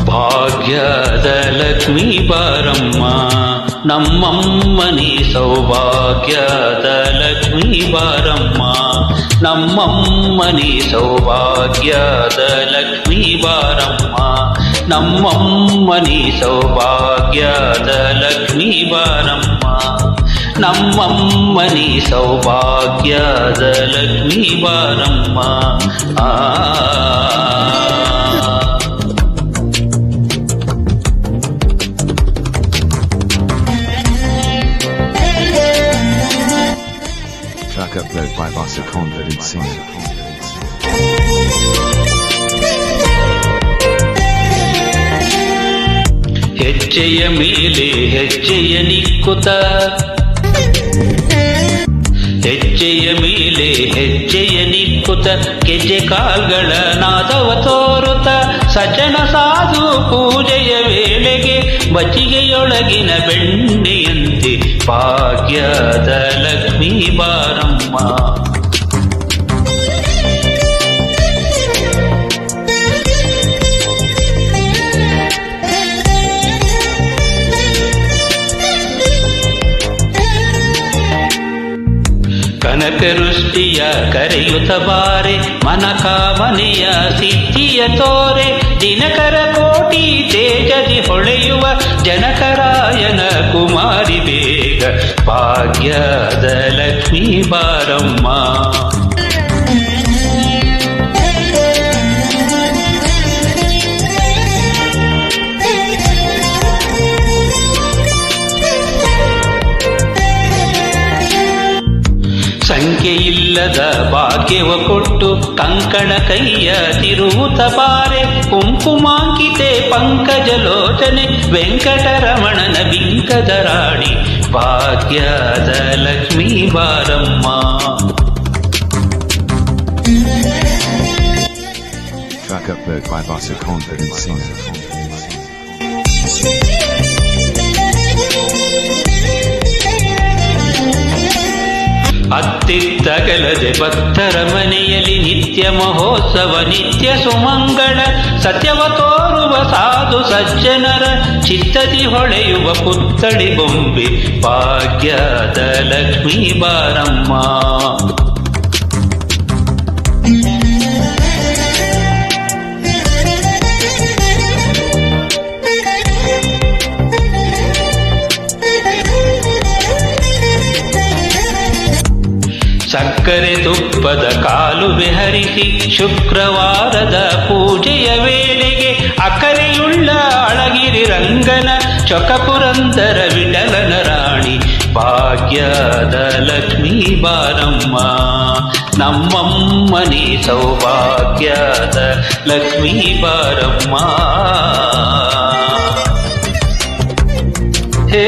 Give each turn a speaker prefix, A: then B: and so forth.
A: ಭಾಗ್ಯದ ಲಕ್ಷ್ಮೀ ಬಾರಮ್ಮ ನಮ್ಮಮ್ಮನಿ ಸೌಭಾಗ್ಯದ ಲಕ್ಷ್ಮೀ ಬಾರಮ್ಮ ನಮ್ಮಮ್ಮನಿ ಸೌಭಾಗ್ಯದ ಲಕ್ಷ್ಮೀ ಬಾರಮ್ಮ ನಮ್ಮಮ್ಮನಿ ಸೌಭಾಗ್ಯದ ಲಕ್ಷ್ಮೀ ಬಾರಮ್ಮ ನಮ್ಮಮ್ಮನಿ ಸೌಭಾಗ್ಯದ ಲಕ್ಷ್ಮೀ ಬಾರಮ್ಮ
B: Track upload by Vasa Confident Singer.
A: ಹೆಜ್ಜೆಯ ಮೇಲೆ ಹೆಜ್ಜೆಯ ನಿಕ್ಕುತ ಹೆಜ್ಜೆಯ ಮೇಲೆ ಹೆಜ್ಜೆಯ ನಿಕ್ಕುತ ಗೆಜ್ಜೆ ಕಾಲ್ಗಳ ನಾದವ ತೋರುತ ಸಜ್ಜನ ಸಾಧು ಪೂಜೆಯ ವೇಳೆಗೆ ಬಚಿಗೆಯೊಳಗಿನ ಬೆಣ್ಣೆಯಂತೆ ಭಾಗ್ಯದ ಲಕ್ಷ್ಮೀ ಬಾರಮ್ಮ ಕನಕವೃಷ್ಟಿಯ ಕರೆಯುತ್ತ ಬಾರೆ ಮನಕಾಮನೆಯ ಸಿದ್ಧಿಯ ತೋರೆ ದಿನಕರ ಕೋಟಿ ತೇಜದಿ ಹೊಳೆಯುವ ಜನಕರಾಯನ ಕುಮಾರಿ ಬೇಗ ಭಾಗ್ಯದ ಲಕ್ಷ್ಮೀ ಬಾರಮ್ಮ ಸಂಖ್ಯೆಯಿಲ್ಲದ ಭಾಗ್ಯವ ಕೊಟ್ಟು ಕಂಕಣ ಕೈಯ ತಿರುವುತ ಬಾರೆ ಕುಂಕುಮಾಂಕಿತೆ ಪಂಕಜಲೋಚನೆ ವೆಂಕಟರಮಣನ ಬಿಂಕದ ರಾಣಿ ಭಾಗ್ಯದ ಲಕ್ಷ್ಮೀ ಬಾರಮ್ಮ
B: Track upload by Vasa Confident Singer.
A: ಅತ್ತಿತ್ತಗಲದೆ ಭಕ್ತರ ಮನೆಯಲ್ಲಿ ನಿತ್ಯ ಮಹೋತ್ಸವ ನಿತ್ಯ ಸುಮಂಗಳ ಸತ್ಯವ ತೋರುವ ಸಾಧು ಸಜ್ಜನರ ಚಿತ್ತದಿ ಹೊಳೆಯುವ ಪುತ್ಥಳಿ ಬೊಂಬೆ ಭಾಗ್ಯದ ಲಕ್ಷ್ಮೀ ಬಾರಮ್ಮ ಸಕ್ಕರೆ ತುಪ್ಪದ ಕಾಲುವೆ ಹರಿಸಿ ಶುಕ್ರವಾರದ ಪೂಜೆಯ ವೇಳೆಗೆ ಅಕರೆಯುಳ್ಳ ಅಳಗಿರಿ ರಂಗನ ಚೊಕಪುರಂದರ ವಿಠಲನ ರಾಣಿ ಭಾಗ್ಯದ ಲಕ್ಷ್ಮೀ ಬಾರಮ್ಮ ನಮ್ಮಮ್ಮನಿ ಸೌಭಾಗ್ಯದ ಲಕ್ಷ್ಮೀ ಬಾರಮ್ಮ ಹೇ